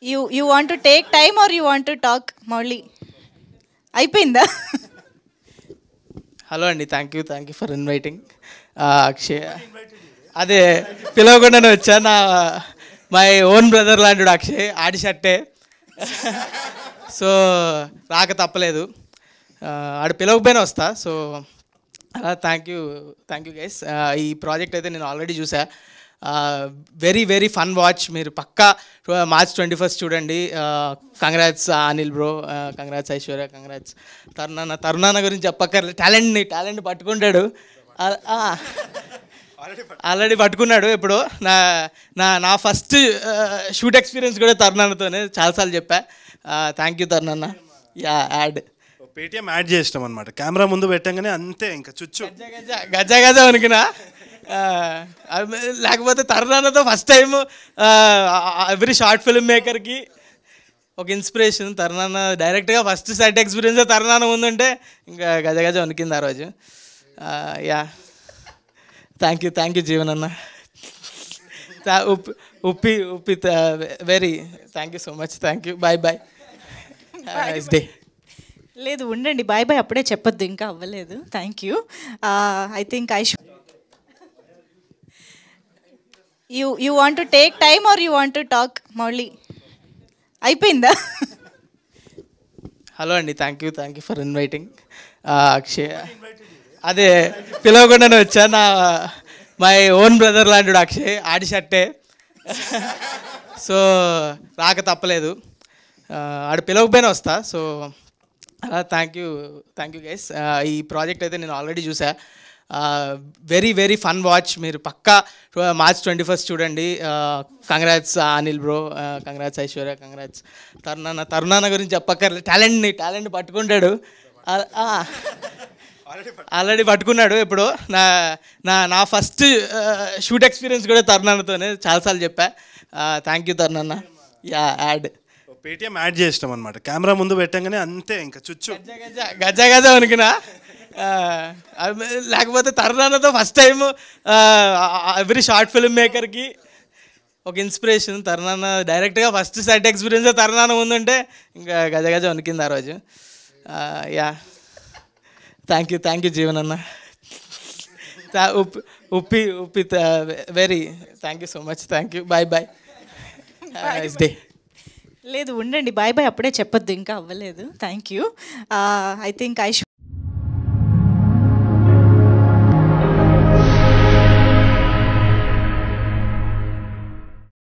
You want to take time or you want to talk, Mauli? అయిపోయిందా? Hello అండి, thank you for inviting. Akshay అదే పిలవకుండానే వచ్చా. My own brother లాంటి అక్షయ్ ఆడి షట్టే. So రాక తప్పలేదు. ఆడు పిలవకపోయినా వస్తా. So thank you guys. ఈ ప్రాజెక్ట్ అయితే నేను ఆల్రెడీ చూసా. Very very fun watch. మీరు పక్కా March 21 చూడండి. Congrats Anil bro, congrats Aishwarya, congrats తరుణాన్న గురించి చెప్పక్కర్లేదు. టాలెంట్ని పట్టుకుంటాడు. ఆల్రెడీ పట్టుకున్నాడు. ఇప్పుడు నా ఫస్ట్ షూట్ ఎక్స్పీరియన్స్ కూడా తరుణాన్నతోనే. చాలాసార్లు చెప్పా. థ్యాంక్ యూ తరుణాన్న. యాడ్ పేటిఎం యాడ్ చేసినాం అనమాట. కెమెరా ముందు పెట్టంగానే అంతే, ఇంకా చుచ్చు గజ అనుకున్నా. లేకపోతే తరుణాన్నతో first time every short film మేకర్కి ఒక ఇన్స్పిరేషన్. తరుణాన్న డైరెక్ట్గా ఫస్ట్ సెట్ ఎక్స్పీరియన్స్ తరుణాన్న ముందుంటే ఇంకా గజ వణికింది ఆ రోజు. యా థ్యాంక్ యూ జీవన్ అన్న. Uppi very thank you so much. Thank you. Bye nice day. లేదు ఉండండి, బాయ్ అప్పుడే చెప్పొద్దు, ఇంకా అవ్వలేదు. Thank you. I think you want to take time or you want to talk, Mauli? అయిపోయిందా? హలో అండి, thank you for inviting. Akshay అదే పిలవకుండానే వచ్చా. మై ఓన్ బ్రదర్ లాంటి అక్షయ్ ఆడి షట్టే. సో రాక తప్పలేదు. ఆడు పిలవకపోయినా వస్తా. So thank you guys. ఈ ప్రాజెక్ట్ అయితే నేను ఆల్రెడీ చూసా. Very very fun watch. మీరు పక్కా March 21 చూడండి. Congrats Anil bro, congrats Aishwarya, congrats తరుణాన్న గురించి చెప్పక్కర్లేదు. టాలెంట్ని పట్టుకుంటాడు. ఆల్రెడీ పట్టుకున్నాడు. ఇప్పుడు నా ఫస్ట్ షూట్ ఎక్స్పీరియన్స్ కూడా తరుణాన్నతోనే. చాలాసార్లు చెప్పా. థ్యాంక్ యూ తరుణాన్న. యాడ్ పేటిఎం యాడ్ చేసినాం అనమాట. కెమెరా ముందు పెట్టంగానే అంతే, ఇంకా చుచ్చు గజ అనుకున్నా. లేకపోతే తరుణాన్నతో first time every short film మేకర్కి ఒక ఇన్స్పిరేషన్. తరుణాన్న డైరెక్ట్గా ఫస్ట్ సెట్ ఎక్స్పీరియన్స్ తరుణాన్న ముందుంటే ఇంకా గజ వణికింది ఆ రోజు. యా థ్యాంక్ యూ జీవన్ అన్న. Uppi very thank you so much. Thank you. Bye nice day. లేదు ఉండండి, బాయ్ అప్పుడే చెప్పొద్దు, ఇంకా అవ్వలేదు. Thank you. I think